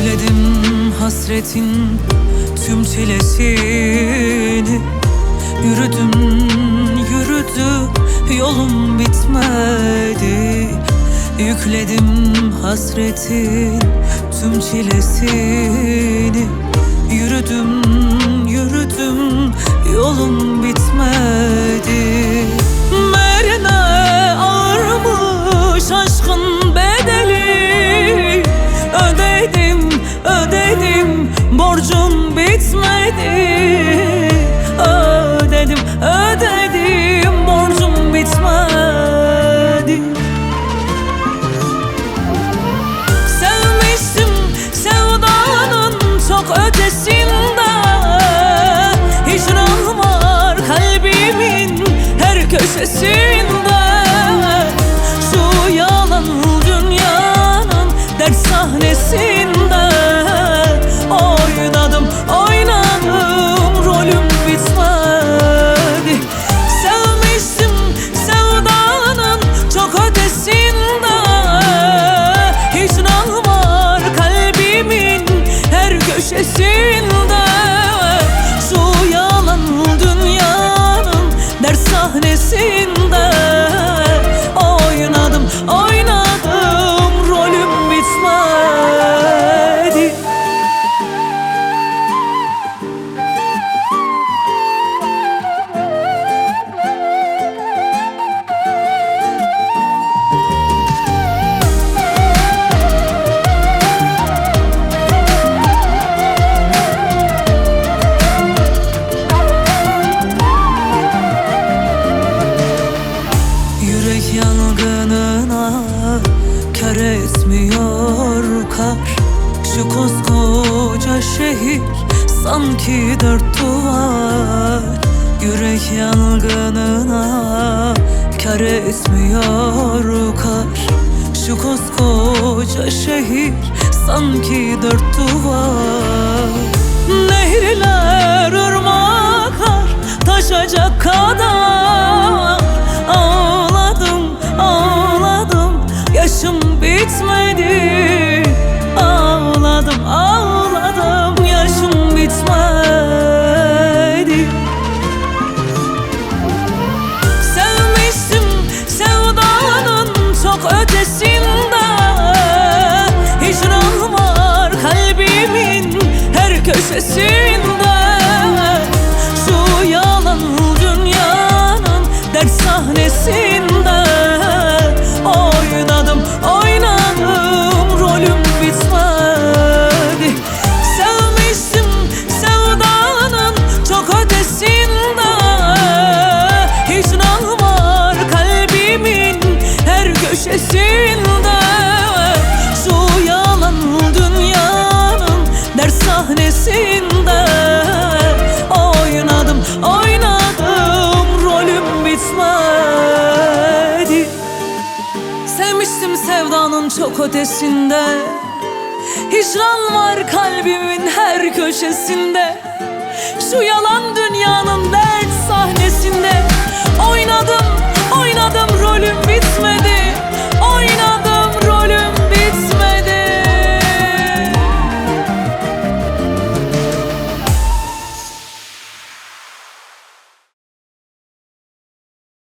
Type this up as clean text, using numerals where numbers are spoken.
Yükledim hasretin tüm çilesini. Yürüdüm yolum bitmedi. Yükledim hasretin tüm çilesini. Yürüdüm yolum bitmedi. Merine ağırmış aşkın bedeli. Ödedim borcum bitmedi. Ödedim borcum bitmedi. Sevmiştim sevdanın çok ötesinde. Hicran var kalbimin her köşesinde. Şu yalan dünyanın dert sahnesinde oynadım rolüm bitmedi. Sevmiştim sevdanın çok ötesinde. Hicran var kalbimin her köşesinde. Şu yalan dünyanın dert sahnesinde oynadım rolüm bitmedi. Yürek yangınına kar etmiyor kar. Şu koskoca şehir sanki dört duvar. Yürek yangınına kar etmiyor kar. Şu koskoca şehir sanki dört duvar. Nehirler, ırmaklar taşacak kadar. Ağladım yaşım bitmedi. Ağladım yaşım bitmedi. Sevmiştim sevdanın çok ötesinde. Hicran var kalbimin her köşesinde. Şu yalan dünyanın dert sahnesinde oynadım rolüm bitmedi. Sevmiştim sevdanın çok ötesinde. Hicran var kalbimin her köşesinde. Şu yalan dünyanın dert sahnesinde oynadım rolüm bitmedi. Sevmiştim sevdanın çok ötesinde. Hicran var kalbimin her köşesinde. Şu yalan dünyanın dert sahnesinde oynadım rolüm bitmedi. Oynadım